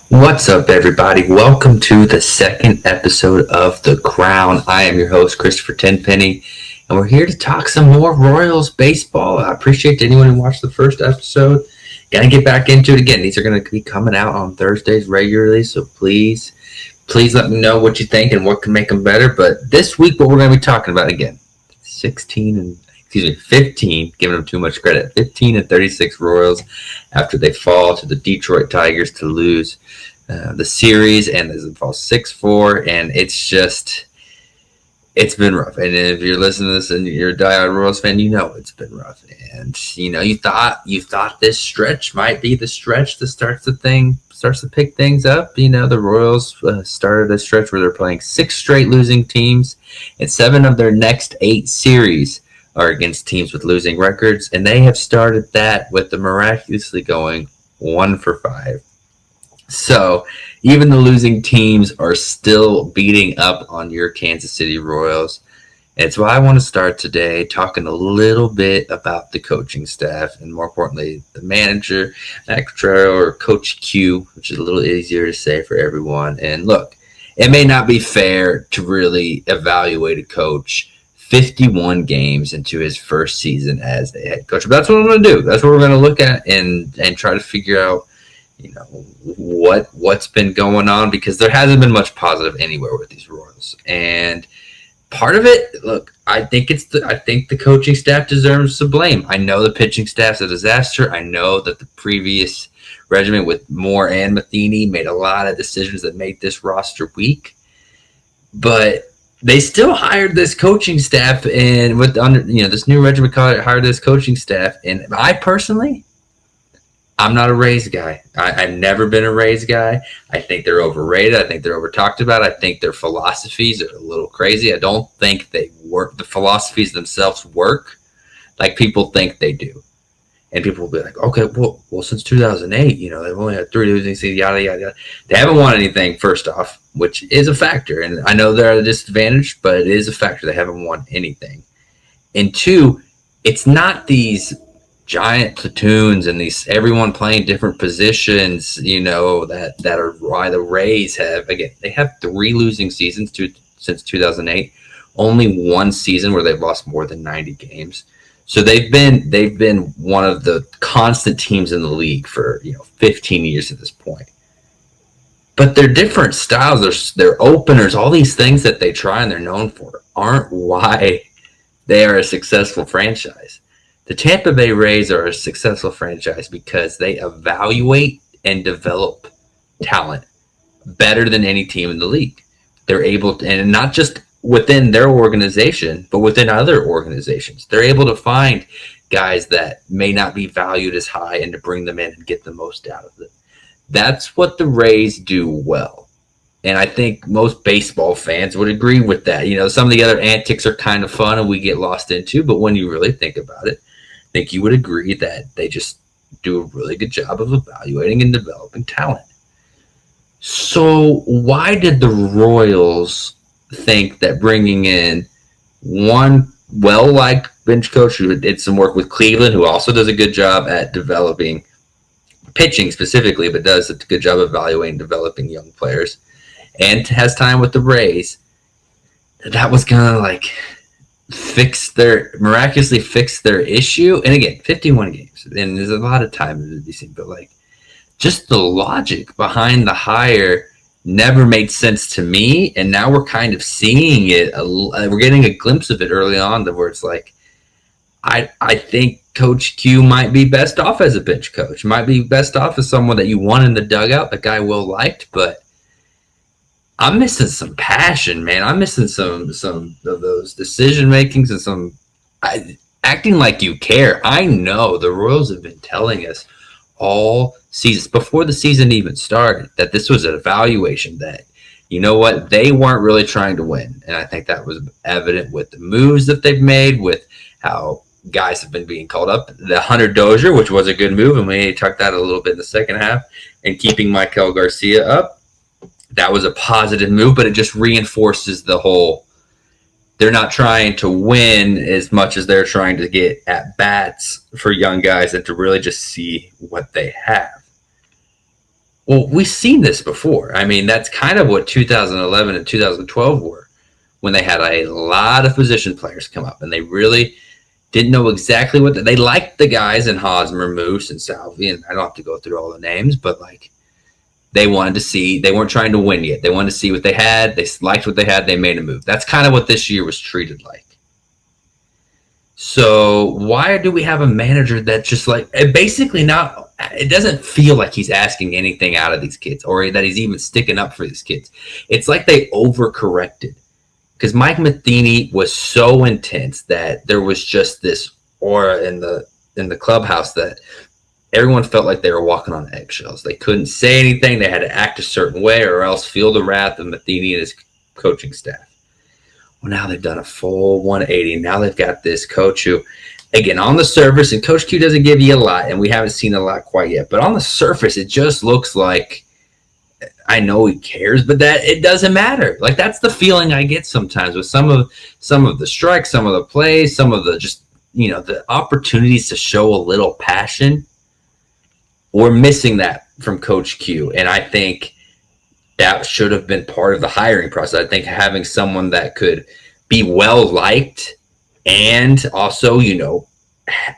What's up, everybody? Welcome to the second episode of The Crown. I am your host, Christopher Tenpenny, and we're here to talk some more Royals baseball. I appreciate anyone who watched the first episode. Gotta get back into it again. These are going to be coming out on Thursdays regularly, so please let me know what you think and what can make them better. But this week, what we're going to be talking about again, 15, giving them too much credit, 15 and 36 Royals after they fall to the Detroit Tigers to lose the series, and they fall 6-4, and it's been rough. And if you're listening to this and you're a diehard Royals fan, you know it's been rough. And you thought this stretch might be the stretch that starts to pick things up. The Royals started a stretch where they're playing 6 straight losing teams, and 7 of their next 8 series are against teams with losing records, and they have started that with the miraculously going 1-for-5. So even the losing teams are still beating up on your Kansas City Royals. And so I want to start today talking a little bit about the coaching staff, and more importantly, the manager, Matt Quatraro, or Coach Q, which is a little easier to say for everyone. And look, it may not be fair to really evaluate a coach 51 games into his first season as a head coach. But that's what I'm going to do. That's what we're going to look at and try to figure out, what's been going on, because there hasn't been much positive anywhere with these Royals. And part of it, look, I think the coaching staff deserves some blame. I know the pitching staff's a disaster. I know that the previous regiment with Moore and Matheny made a lot of decisions that made this roster weak. But they still hired this coaching staff, and this new regiment hired this coaching staff. And I'm not a Rays guy. I've never been a Rays guy. I think they're overrated. I think they're over talked about. I think their philosophies are a little crazy. I don't think they work. The philosophies themselves work like people think they do. And people will be like, okay, well, since 2008, they've only had 3 losing seasons, yada, yada, yada. They haven't won anything, first off, which is a factor. And I know they're at a disadvantage, but it is a factor. They haven't won anything. And 2, it's not these giant platoons and everyone playing different positions, that are why the Rays they have 3 losing seasons since 2008. Only 1 season where they've lost more than 90 games. So they've been one of the constant teams in the league for 15 years at this point. But their different styles, their openers, all these things that they try and they're known for aren't why they are a successful franchise. The Tampa Bay Rays are a successful franchise because they evaluate and develop talent better than any team in the league. They're able to, and not just within their organization, but within other organizations. They're able to find guys that may not be valued as high and to bring them in and get the most out of them. That's what the Rays do well. And I think most baseball fans would agree with that. Some of the other antics are kind of fun and we get lost into, but when you really think about it, I think you would agree that they just do a really good job of evaluating and developing talent. So why did the Royals think that bringing in one well-liked bench coach who did some work with Cleveland, who also does a good job at developing pitching specifically, but does a good job of evaluating developing young players, and has time with the Rays, that was gonna miraculously fix their issue? And again, 51 games, and there's a lot of time to be seen, but just the logic behind the hire never made sense to me, and now we're kind of seeing it. We're getting a glimpse of it early on, where it's I think Coach Q might be best off as a bench coach, might be best off as someone that you want in the dugout, the guy Will liked, but I'm missing some passion, man. I'm missing some of those decision makings and some acting like you care. I know the Royals have been telling us all seasons, before the season even started, that this was an evaluation, that they weren't really trying to win. And I think that was evident with the moves that they've made, with how guys have been being called up. The Hunter Dozier, which was a good move, and we talked that a little bit in the second half, and keeping Michael Garcia up, that was a positive move, but it just reinforces the whole, they're not trying to win as much as they're trying to get at bats for young guys and to really just see what they have. Well, we've seen this before. I mean, that's kind of what 2011 and 2012 were, when they had a lot of position players come up and they really didn't know exactly what they liked the guys in Hosmer, Moose, and Salvi, and I don't have to go through all the names, but like they wanted to see, they weren't trying to win yet. They wanted to see what they had. They liked what they had. They made a move. That's kind of what this year was treated like. So why do we have a manager that just like basically not? It doesn't feel like he's asking anything out of these kids or that he's even sticking up for these kids. It's like they overcorrected because Mike Matheny was so intense that there was just this aura in the clubhouse that everyone felt like they were walking on eggshells. They couldn't say anything. They had to act a certain way or else feel the wrath of Matheny and his coaching staff. Well, now they've done a full 180. Now they've got this coach who, again, on the surface, and Coach Q doesn't give you a lot, and we haven't seen a lot quite yet, but on the surface, it just looks like, I know he cares, but that it doesn't matter. Like, that's the feeling I get sometimes with some of the strikes, some of the plays, some of the just, the opportunities to show a little passion. We're missing that from Coach Q, and I think that should have been part of the hiring process. I think having someone that could be well liked and also,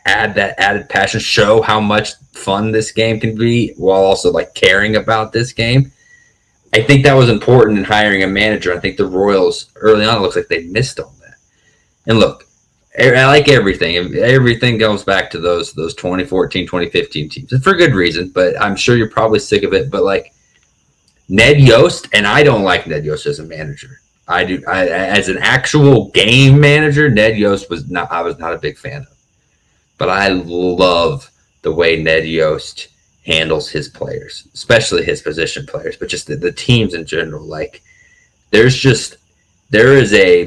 add that added passion, show how much fun this game can be while also like caring about this game. I think that was important in hiring a manager. I think the Royals early on, it looks like they missed on that. And look, I like everything. Everything goes back to those 2014, 2015 teams. And for good reason, but I'm sure you're probably sick of it. But like, Ned Yost, and I don't like Ned Yost as a manager. I do. As an actual game manager, Ned Yost was not. I was not a big fan of. But I love the way Ned Yost handles his players, especially his position players, but just the teams in general. Like, there is a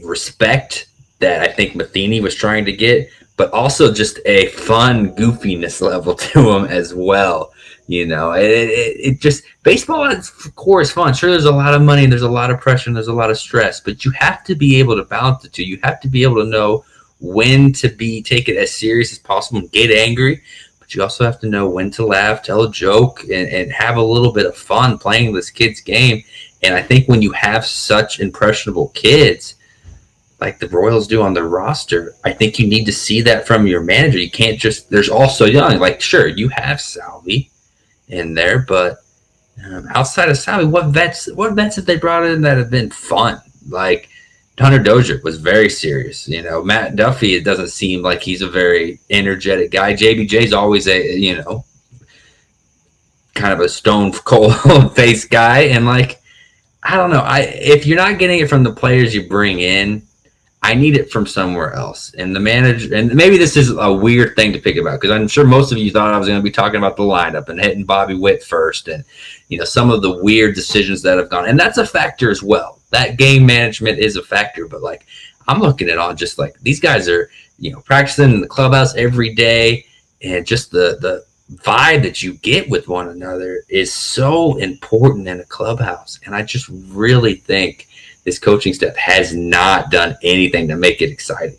respect that I think Matheny was trying to get, but also just a fun goofiness level to him as well. It just, baseball at its core is fun. Sure, there's a lot of money and there's a lot of pressure and there's a lot of stress, but you have to be able to balance the two. You have to be able to know when to take it as serious as possible and get angry, but you also have to know when to laugh, tell a joke, and have a little bit of fun playing this kid's game. And I think when you have such impressionable kids like the Royals do on their roster, I think you need to see that from your manager. You can't just, there's also young, like, sure, you have Salvi in there, but outside of Salvi, what vets have they brought in that have been fun? Like, Hunter Dozier was very serious. Matt Duffy, it doesn't seem like he's a very energetic guy. JBJ's always a, kind of a stone cold face guy. And like, I don't know. If you're not getting it from the players you bring in, I need it from somewhere else. And the manager, and maybe this is a weird thing to pick about, because I'm sure most of you thought I was going to be talking about the lineup and hitting Bobby Witt first, and some of the weird decisions that have gone, and that's a factor as well. That game management is a factor, but like, I'm looking at all just like these guys are, practicing in the clubhouse every day, and just the vibe that you get with one another is so important in a clubhouse. And I just really think this coaching staff has not done anything to make it exciting.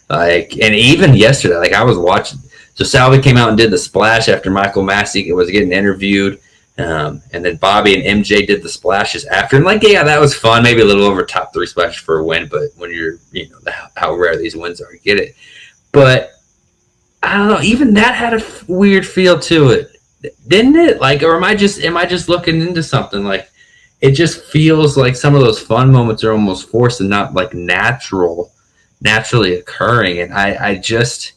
Like, and even yesterday, like, I was watching. So Salvi came out and did the splash after Michael Massey was getting interviewed. And then Bobby and MJ did the splashes after. And like, yeah, that was fun. Maybe a little over top 3 splashes for a win, but when you're, how rare these wins are, you get it. But I don't know, even that had a weird feel to it, didn't it? Like, or am I just looking into something? Like, it just feels like some of those fun moments are almost forced and not like naturally occurring. And I just,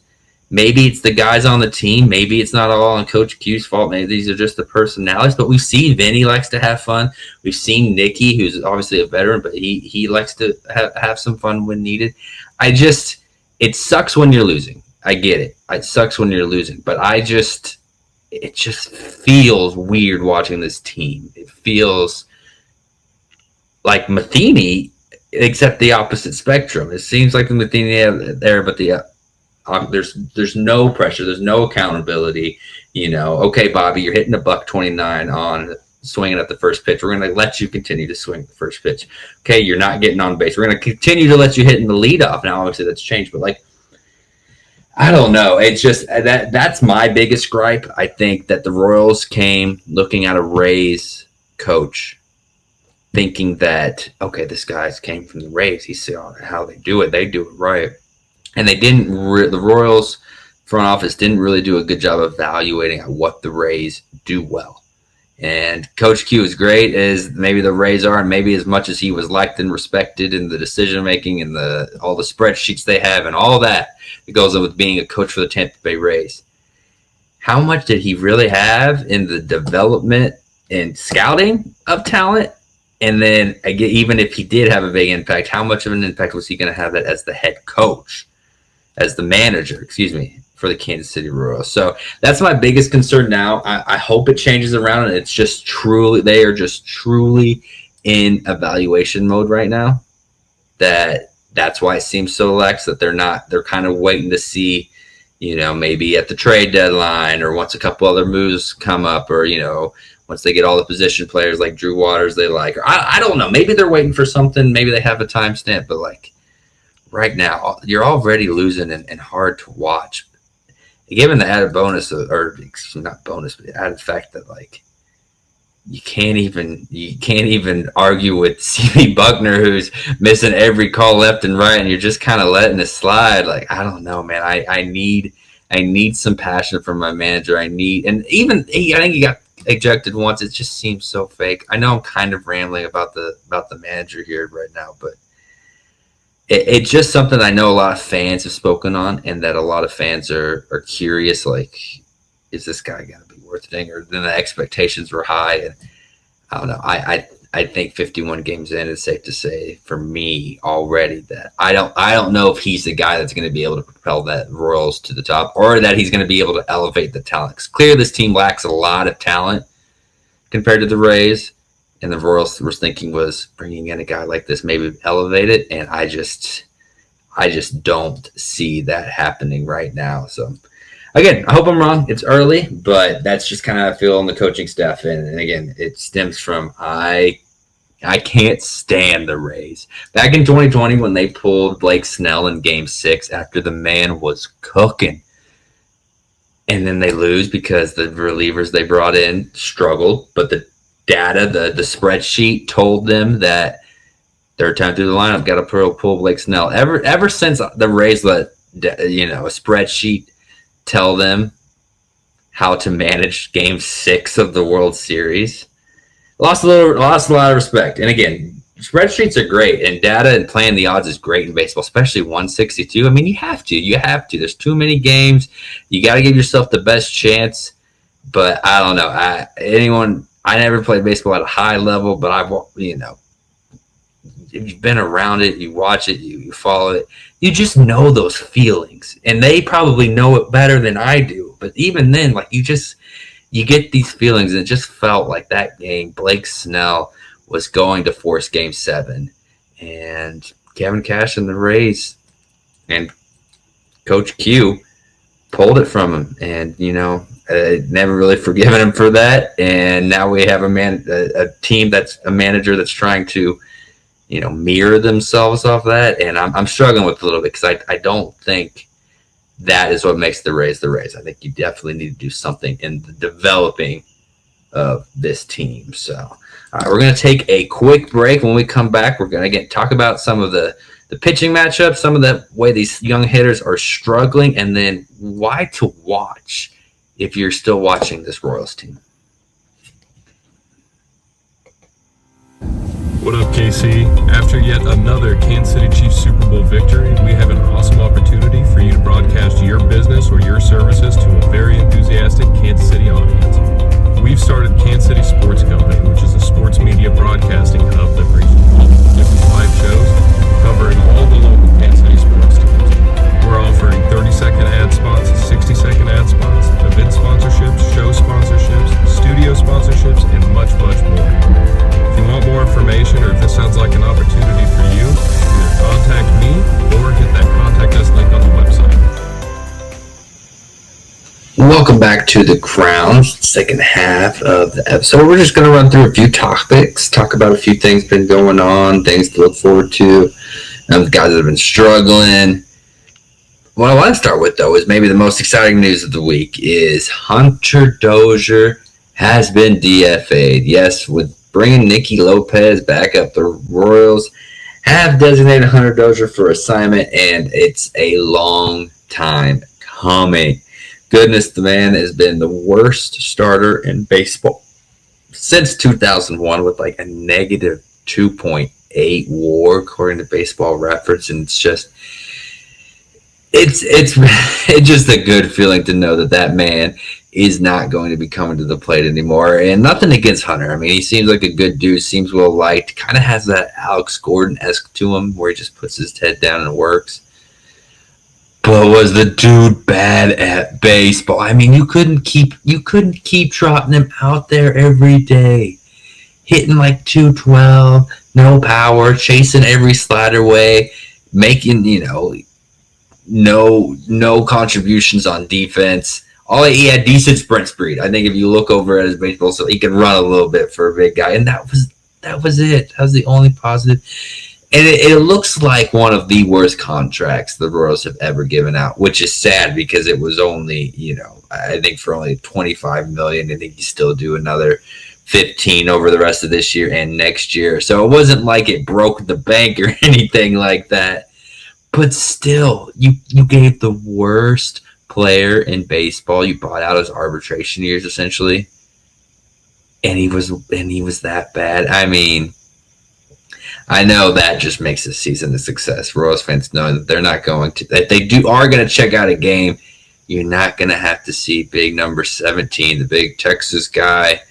maybe it's the guys on the team. Maybe it's not all on Coach Q's fault. Maybe these are just the personalities. But we've seen Vinny likes to have fun. We've seen Nicky, who's obviously a veteran, but he likes to have some fun when needed. It sucks when you're losing. I get it. It sucks when you're losing. But it just feels weird watching this team. It feels like Matheny, except the opposite spectrum. It seems like the Matheny there, but there's no pressure, there's no accountability. Okay, Bobby, you're hitting a $129 on swinging at the first pitch. We're going to let you continue to swing at the first pitch. Okay, you're not getting on base. We're going to continue to let you hit in the leadoff. Now, obviously, that's changed, but like, I don't know. It's just that's my biggest gripe. I think that the Royals came looking at a Rays coach, thinking that, okay, this guy's came from the Rays. He saw how they do it. They do it right. And they didn't. The Royals front office didn't really do a good job of evaluating what the Rays do well. And Coach Q is great as maybe the Rays are, and maybe as much as he was liked and respected in the decision making and all the spreadsheets they have and all that goes on with being a coach for the Tampa Bay Rays. How much did he really have in the development and scouting of talent? And then again, even if he did have a big impact, how much of an impact was he going to have that as the head coach, as the manager, for the Kansas City Royals? So that's my biggest concern now. I hope it changes around, and it's just they are just truly in evaluation mode right now. That's why it seems so lax, that they're kind of waiting to see, maybe at the trade deadline or once a couple other moves come up, or, once they get all the position players like Drew Waters they like, or I don't know, maybe they're waiting for something, maybe they have a timestamp, but like right now you're already losing and hard to watch. Given the added bonus, or not bonus, but the added fact that like you can't even argue with C.B. Buckner, who's missing every call left and right, and you're just kind of letting it slide. Like, I don't know, man. I need some passion from my manager. I think he got ejected once. It just seems so fake. I know I'm kind of rambling about the manager here right now, but it's just something I know a lot of fans have spoken on, and that a lot of fans are curious, like, is this guy going to be worth it? Or then the expectations were high, and I don't know. I think 51 games in, it's safe to say for me already that I don't know if he's the guy that's going to be able to propel that Royals to the top, or that he's going to be able to elevate the talent. It's clear this team lacks a lot of talent compared to the Rays. And the Royals was thinking was bringing in a guy like this, maybe elevate it. And I just don't see that happening right now. So, again, I hope I'm wrong. It's early, but that's just kind of how I feel on the coaching staff. And again, it stems from I can't stand the Rays. Back in 2020, when they pulled Blake Snell in Game 6 after the man was cooking, and then they lose because the relievers they brought in struggled, but the data, the spreadsheet told them that third time through the lineup, got to pull Blake Snell. Ever since the Rays let a spreadsheet tell them how to manage Game 6 of the World Series, lost a lot of respect. And again, spreadsheets are great, and data and playing the odds is great in baseball, especially 162. I mean, you have to. There's too many games. You got to give yourself the best chance. But I don't know. I never played baseball at a high level, but if you've been around it, you watch it, you follow it, you just know those feelings. And they probably know it better than I do. But even then, like, you get these feelings, and it just felt like that game, Blake Snell was going to force Game 7. And Kevin Cash and the Rays and Coach Q pulled it from him. And, never really forgiven him for that. And now we have a team that's a manager that's trying to, mirror themselves off that. And I'm struggling with it a little bit, because I don't think that is what makes the Rays the Rays. I think you definitely need to do something in the developing of this team. So, all right, we're going to take a quick break. When we come back, we're going to talk about some of the pitching matchups, some of the way these young hitters are struggling, and then why to watch if you're still watching this Royals team. What up, KC? After yet another Kansas City Chiefs Super Bowl victory, we have an awesome opportunity for you to broadcast your business or your services to a very enthusiastic Kansas City audience. We've started Kansas City Sports Company, which is a sports media broadcasting hub that brings different live shows covering all the local Kansas City sports teams. We're offering 30-second ad spots, 60-second ad spots, event sponsorships, show sponsorships, studio sponsorships, and much, much more. If you want more information, or if this sounds like an opportunity for you, either contact me or hit that contact us link on the website. Welcome back to the Crowns, second half of the episode. We're just going to run through a few topics, talk about a few things been going on, things to look forward to, the guys that have been struggling. what I want to start with, though, is maybe the most exciting news of the week is Hunter Dozier has been DFA'd. Yes, with bringing Nicky Lopez back up, the Royals have designated Hunter Dozier for assignment, and it's a long time coming. Goodness, the man has been the worst starter in baseball since 2001 with like a negative 2.8 WAR according to Baseball Reference, and it's just a good feeling to know that man is not going to be coming to the plate anymore. And nothing against Hunter. I mean, he seems like a good dude, seems well liked, kind of has that Alex Gordon-esque to him where he just puts his head down and works. But was the dude bad at baseball? I mean, you couldn't keep trotting him out there every day, hitting like 212, no power, chasing every slider way, making, no contributions on defense. He had decent sprint speed. I think if you look over at his baseball, so he could run a little bit for a big guy, and that was it. That was the only positive. And it looks like one of the worst contracts the Royals have ever given out, which is sad because it was only, I think for only $25 million. I think you still do another 15 over the rest of this year and next year. So it wasn't like it broke the bank or anything like that. But still, you gave the worst player in baseball. You bought out his arbitration years essentially, and he was that bad. I mean, I know that just makes this season a success. Royals fans know that they're not going to. If they are going to check out a game, you're not going to have to see big number 17, the big Texas guy.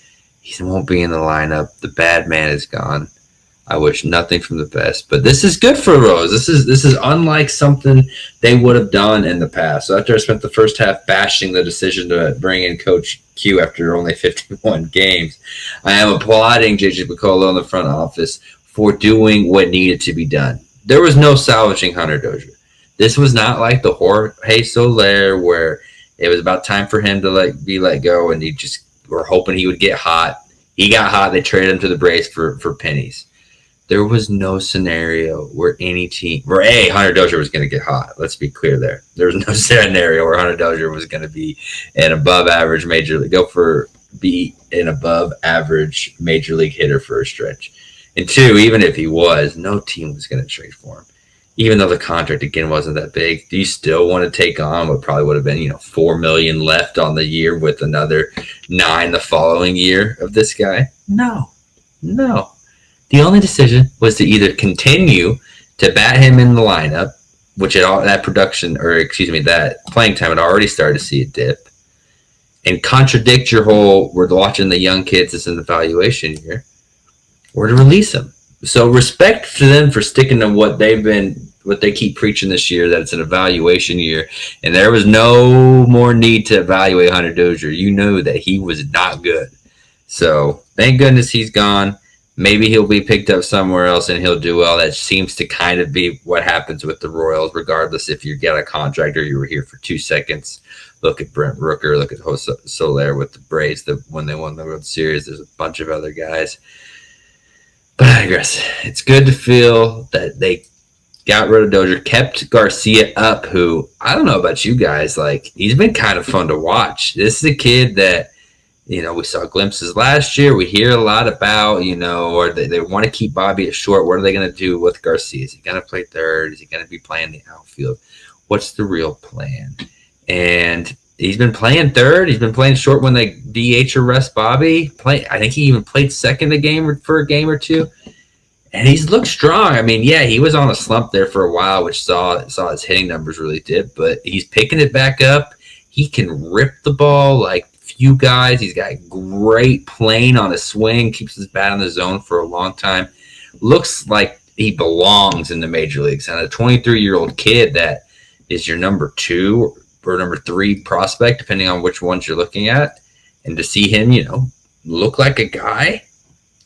He won't be in the lineup. The bad man is gone. I wish nothing from the best, but this is good for Royals. This is unlike something they would have done in the past. So after I spent the first half bashing the decision to bring in Coach Q after only 51 games, I am applauding JJ Picollo in the front office for doing what needed to be done. There was no salvaging Hunter Dozier. This was not like the Jorge Soler where it was about time for him to be let go, and you just were hoping he would get hot. He got hot. They traded him to the Braves for pennies. There was no scenario where Hunter Dozier was going to get hot. Let's be clear there. There was no scenario where Hunter Dozier was going to be an above-average major league, be an above-average major league hitter for a stretch. And two, even if he was, no team was going to trade for him. Even though the contract, again, wasn't that big, do you still want to take on what probably would have been, $4 million left on the year with another $9 million the following year of this guy? No. The only decision was to either continue to bat him in the lineup, which that playing time had already started to see a dip, and contradict your whole, we're watching the young kids as an evaluation year, or to release him. So respect to them for sticking to what they keep preaching this year, that it's an evaluation year, and there was no more need to evaluate Hunter Dozier. You knew that he was not good. So thank goodness he's gone. Maybe he'll be picked up somewhere else and he'll do well. That seems to kind of be what happens with the Royals, regardless if you get a contract or you were here for 2 seconds. Look at Brent Rooker. Look at Jose Soler with the Braves when they won the World Series. There's a bunch of other guys. But I digress. It's good to feel that they got rid of Dozier, kept Garcia up, who, I don't know about you guys, he's been kind of fun to watch. This is a kid that, we saw glimpses last year. We hear a lot about, or they want to keep Bobby at short. What are they going to do with Garcia? Is he going to play third? Is he going to be playing the outfield? What's the real plan? And he's been playing third. He's been playing short when they DH or rest Bobby. I think he even played second for a game or two. And he's looked strong. I mean, yeah, he was on a slump there for a while, which saw his hitting numbers really dip. But he's picking it back up. He can rip the ball like few guys. He's got great plane on his swing, keeps his bat in the zone for a long time. Looks like he belongs in the major leagues. And a 23-year-old kid that is your number 2 or number 3 prospect, depending on which ones you're looking at, and to see him, look like a guy,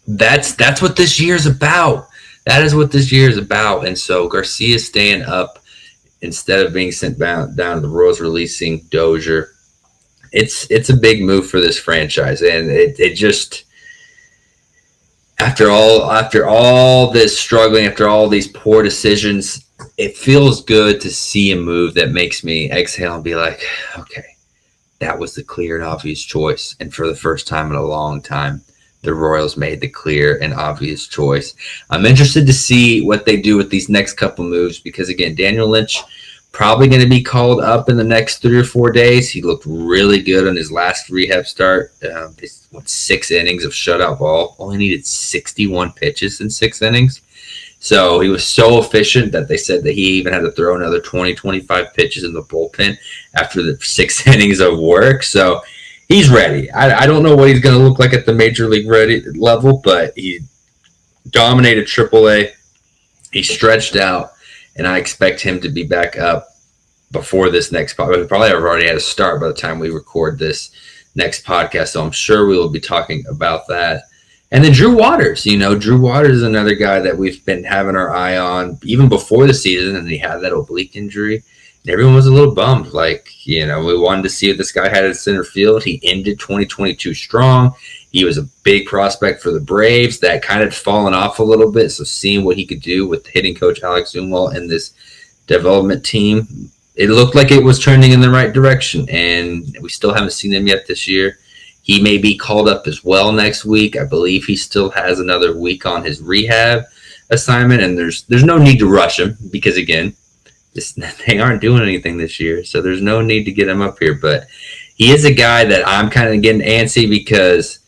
that's what this year's about. That is what this year is about. And so Garcia's staying up instead of being sent down to the Royals, releasing Dozier. It's a big move for this franchise, and it just, after all this struggling, after all these poor decisions, it feels good to see a move that makes me exhale and be like, okay, that was the clear and obvious choice. And for the first time in a long time, the Royals made the clear and obvious choice. I'm interested to see what they do with these next couple moves because, again, Daniel Lynch probably going to be called up in the next 3 or 4 days. He looked really good on his last rehab start. They went 6 innings of shutout ball. Only needed 61 pitches in 6 innings. So he was so efficient that they said that he even had to throw another 20, 25 pitches in the bullpen after the 6 innings of work. So he's ready. I don't know what he's going to look like at the major league ready level, but he dominated AAA. He stretched out, and I expect him to be back up before this next podcast. We probably have already had a start by the time we record this next podcast, so I'm sure we will be talking about that. And then Drew Waters, Drew Waters is another guy that we've been having our eye on even before the season, and he had that oblique injury. And everyone was a little bummed. We wanted to see what this guy had at center field. He ended 2022 strong. He was a big prospect for the Braves. That kind of fallen off a little bit. So seeing what he could do with hitting coach Alex Zumwalt and this development team, it looked like it was turning in the right direction. And we still haven't seen him yet this year. He may be called up as well next week. I believe he still has another week on his rehab assignment, and there's no need to rush him because, again, they aren't doing anything this year, so there's no need to get him up here. But he is a guy that I'm kind of getting antsy because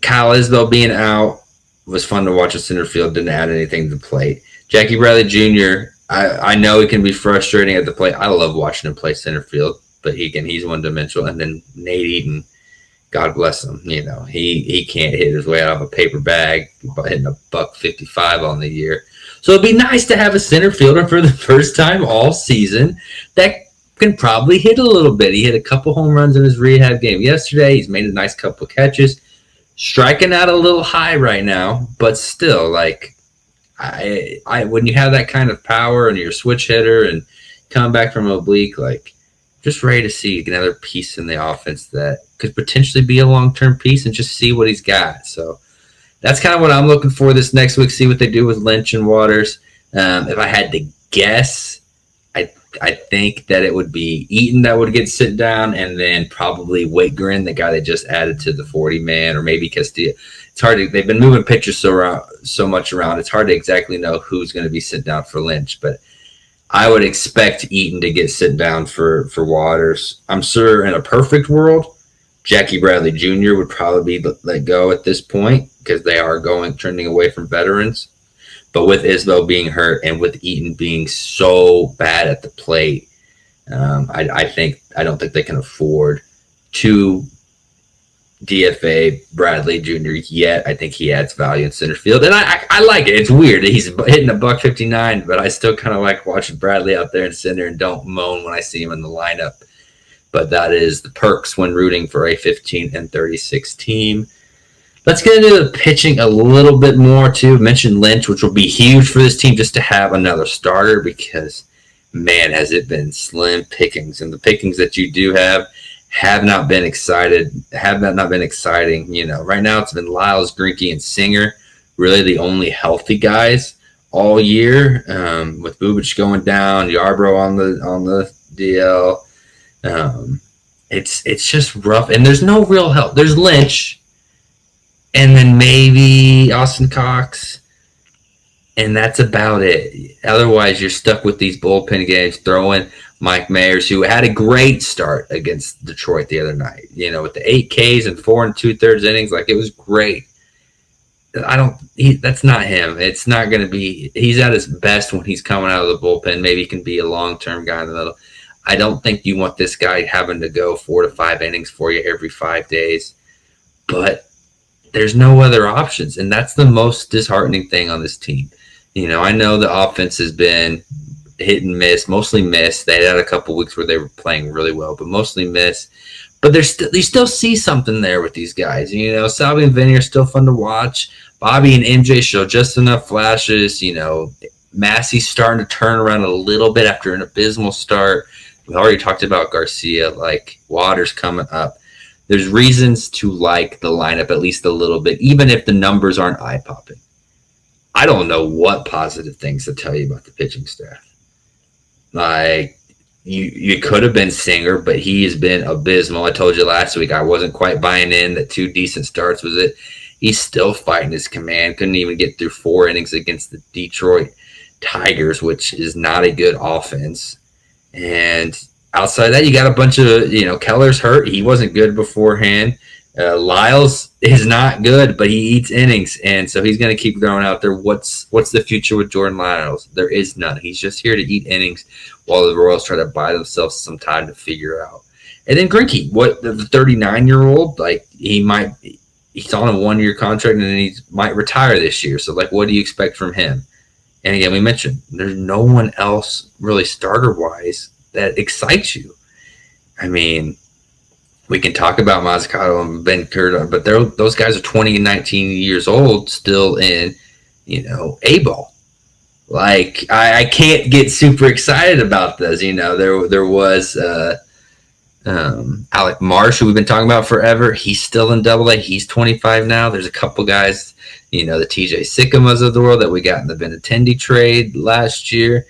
Kyle Isbell being out was fun to watch at center field, didn't add anything to the plate. Jackie Bradley Jr., I know he can be frustrating at the plate. I love watching him play center field, but he's one-dimensional. And then Nate Eaton, God bless him. He can't hit his way out of a paper bag, hitting $155 on the year. So it'd be nice to have a center fielder for the first time all season that can probably hit a little bit. He hit a couple home runs in his rehab game yesterday. He's made a nice couple catches, striking out a little high right now, but still, when you have that kind of power and you're a switch hitter and come back from oblique, just ready to see another piece in the offense that could potentially be a long-term piece and just see what he's got. So that's kind of what I'm looking for this next week, see what they do with Lynch and Waters. If I had to guess, I think that it would be Eaton that would get sit down, and then probably Whitgren, the guy they just added to the 40-man, or maybe Castillo. It's hard to, they've been moving pitchers so much around. It's hard to exactly know who's going to be sit down for Lynch, but I would expect Eaton to get sit down for Waters. I'm sure in a perfect world, Jackie Bradley Jr. would probably be let go at this point because they are trending away from veterans. But with Isbell being hurt and with Eaton being so bad at the plate, I don't think they can afford to DFA Bradley Jr. yet. I think he adds value in center field, and I like it. It's weird that he's hitting $159, but I still kind of like watching Bradley out there in center and don't moan when I see him in the lineup. But that is the perks when rooting for a 15 and 36 team. Let's get into the pitching a little bit more, too. Mentioned Lynch, which will be huge for this team just to have another starter because, man, has it been slim pickings. And the pickings that you do have not been exciting. Right now it's been Lyles, Greinke, and Singer, really the only healthy guys all year, with Bubic going down, Yarbrough on the DL. It's just rough, and there's no real help. There's Lynch, and then maybe Austin Cox, and that's about it. Otherwise, you're stuck with these bullpen games, throwing Mike Mayers, who had a great start against Detroit the other night, with the 8 Ks and 4 2/3 innings. It was great. That's not him. It's not going to be, he's at his best when he's coming out of the bullpen. Maybe he can be a long-term guy in the middle. I don't think you want this guy having to go 4 to 5 innings for you every 5 days, but there's no other options, and that's the most disheartening thing on this team. I know the offense has been hit and miss, mostly miss. They had a couple weeks where they were playing really well, but mostly miss. But you still see something there with these guys. Salvi and Vinny are still fun to watch. Bobby and MJ show just enough flashes. Massey's starting to turn around a little bit after an abysmal start. We already talked about Garcia, Waters coming up. There's reasons to like the lineup at least a little bit, even if the numbers aren't eye-popping. I don't know what positive things to tell you about the pitching staff. Like, you could have been Singer, but he has been abysmal. I told you last week I wasn't quite buying in that 2 decent starts was it. He's still fighting his command. Couldn't even get through 4 innings against the Detroit Tigers, which is not a good offense. And outside of that, you got a bunch of, Keller's hurt. He wasn't good beforehand. Lyles is not good, but he eats innings, and so he's going to keep throwing out there. What's the future with Jordan Lyles? There is none. He's just here to eat innings while the Royals try to buy themselves some time to figure out. And then Greinke, the 39-year-old, like he's on a 1-year contract, and then he might retire this year. So, like, what do you expect from him? And again, we mentioned there's no one else really starter-wise that excites you. I mean, we can talk about Mazzucato and Ben Curda, but those guys are 20 and 19 years old still in, A-ball. Like, I can't get super excited about this. There was Alec Marsh, who we've been talking about forever. He's still in Double-A. He's 25 now. There's a couple guys, the TJ Sycamas of the world that we got in the Benintendi trade last year.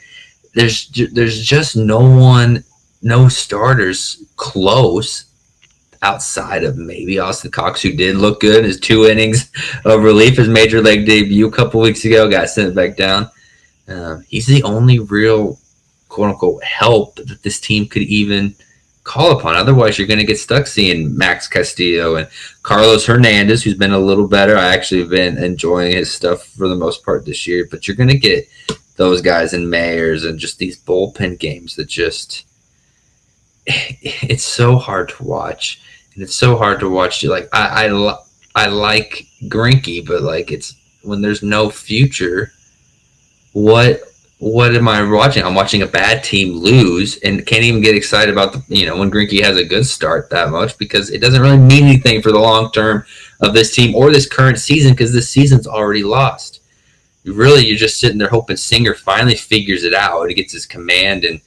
There's just no starters close outside of maybe Austin Cox, who did look good in his 2 innings of relief, his major league debut a couple weeks ago, got sent back down. He's the only real quote-unquote help that this team could even call upon. Otherwise, you're going to get stuck seeing Max Castillo and Carlos Hernandez, who's been a little better. I actually have been enjoying his stuff for the most part this year, but you're going to get those guys in Mayers and just these bullpen games that just – it's so hard to watch. And it's so hard to watch. Like, I like Greinke, but like, it's when there's no future. What am I watching? I'm watching a bad team lose and can't even get excited about when Greinke has a good start that much, because it doesn't really mean anything for the long term of this team or this current season, because this season's already lost. You're just sitting there hoping Singer finally figures it out and gets his command and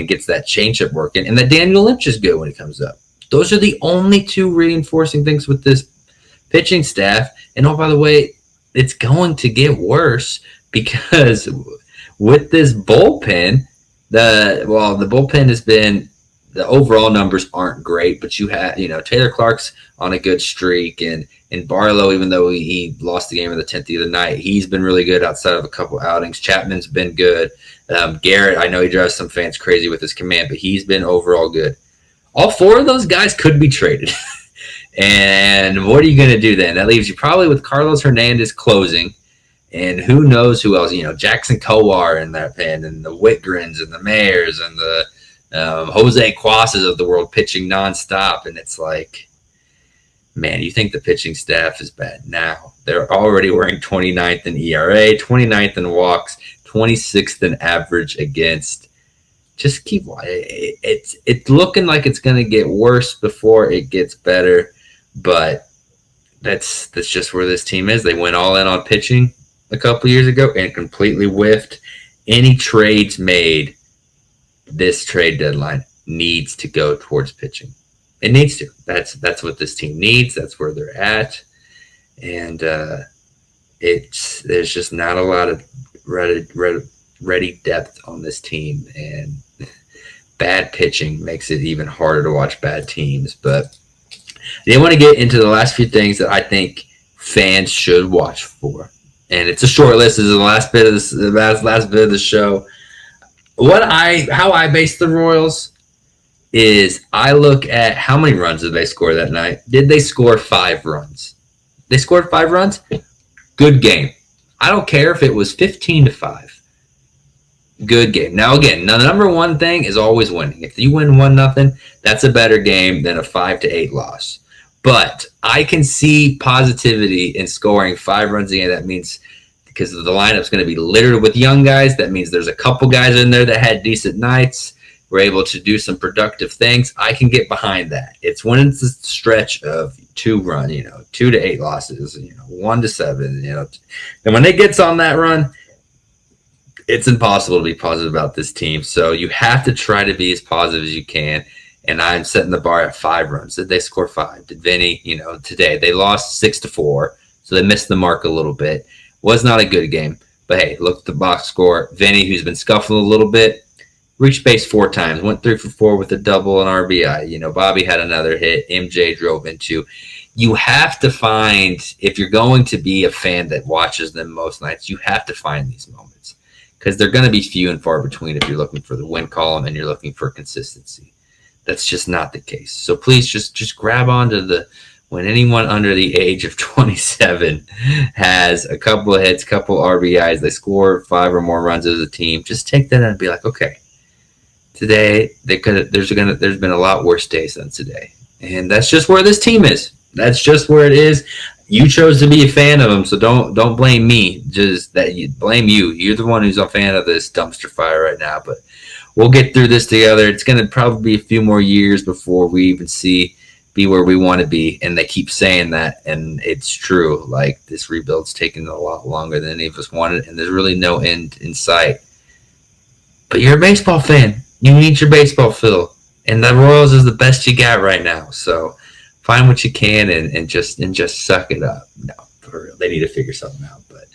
gets that changeup working, and that Daniel Lynch is good when he comes up. Those are the only 2 reinforcing things with this pitching staff. And oh, by the way, it's going to get worse, because with this bullpen, the bullpen has been, the overall numbers aren't great, but you have, Taylor Clark's on a good streak, and Barlow, even though he lost the game of the 10th the other night, he's been really good outside of a couple outings. Chapman's been good. Garrett, I know he drives some fans crazy with his command, but he's been overall good. All 4 of those guys could be traded. And what are you going to do then? That leaves you probably with Carlos Hernandez closing, and who knows who else, Jackson Kowar in that pen, and the Whitgrens and the Mayers and the Jose Cuasas of the world pitching nonstop. And it's like, man, you think the pitching staff is bad now. They're already wearing 29th in ERA, 29th in walks, 26th in average against. Just keep watching. It's looking like it's going to get worse before it gets better, but that's just where this team is. They went all in on pitching a couple years ago and completely whiffed. Any trades made this trade deadline needs to go towards pitching. It needs to. That's what this team needs. That's where they're at, and there's just not a lot of ready depth on this team, and bad pitching makes it even harder to watch bad teams. But I want to get into the last few things that I think fans should watch for, and it's a short list. This is the last bit of the show. How I base the Royals is I look at how many runs did they score that night. Did they score 5 runs? They scored 5 runs. Good game. I don't care if it was 15-5. Good game. Now, again, the number one thing is always winning. If you win 1-0, that's a better game than a 5-8 loss. But I can see positivity in scoring 5 runs a game. That means because the lineup's going to be littered with young guys. That means there's a couple guys in there that had decent nights. We're able to do some productive things. I can get behind that. It's when it's a stretch of 2 run, 2 to 8 losses, 1 to 7, and when it gets on that run, it's impossible to be positive about this team. So you have to try to be as positive as you can. And I'm setting the bar at 5 runs. Did they score 5? Did Vinny, today they lost 6-4, so they missed the mark a little bit. Was not a good game. But hey, look at the box score. Vinny, who's been scuffling a little bit, reached base 4 times, went 3 for 4 with a double and RBI. Bobby had another hit. MJ drove into. You have to find, if you're going to be a fan that watches them most nights, you have to find these moments because they're going to be few and far between if you're looking for the win column and you're looking for consistency. That's just not the case. So please just grab onto when anyone under the age of 27 has a couple of hits, couple RBIs, they score 5 or more runs as a team, just take that and be like, okay, today there's been a lot worse days than today. And that's just where this team is. That's just where it is. You chose to be a fan of them, so don't blame me. Just that you blame you. You're the one who's a fan of this dumpster fire right now. But we'll get through this together. It's going to probably be a few more years before we even be where we want to be. And they keep saying that, and it's true. Like, this rebuild's taking a lot longer than any of us wanted, and there's really no end in sight. But you're a baseball fan. You need your baseball fill, and the Royals is the best you got right now. So find what you can and just suck it up. No, for real. They need to figure something out. But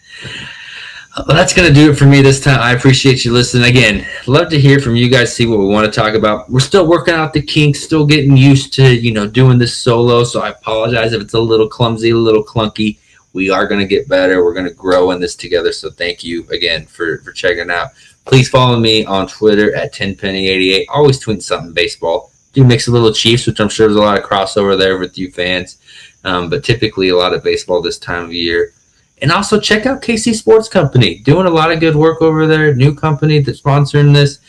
that's going to do it for me this time. I appreciate you listening. Again, love to hear from you guys, see what we want to talk about. We're still working out the kinks, still getting used to, doing this solo. So I apologize if it's a little clumsy, a little clunky. We are going to get better. We're going to grow in this together. So thank you again for checking it out. Please follow me on Twitter at 10penny88. Always tweeting something baseball. Do mix a little Chiefs, which I'm sure there's a lot of crossover there with you fans. But typically a lot of baseball this time of year. And also check out KC Sports Company. Doing a lot of good work over there. New company that's sponsoring this.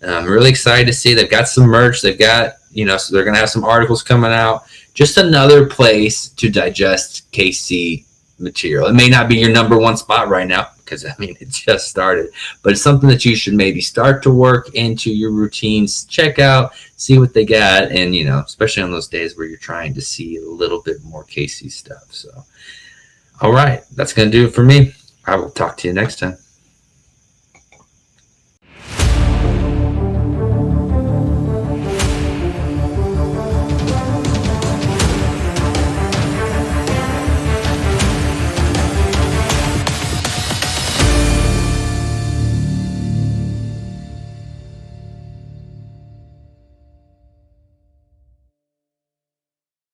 I'm really excited to see they've got some merch. They've got, so they're going to have some articles coming out. Just another place to digest KC material. It may not be your number one spot right now because, it just started. But it's something that you should maybe start to work into your routines. Check out, see what they got. And, especially on those days where you're trying to see a little bit more KC stuff. So, all right, that's going to do it for me. I will talk to you next time.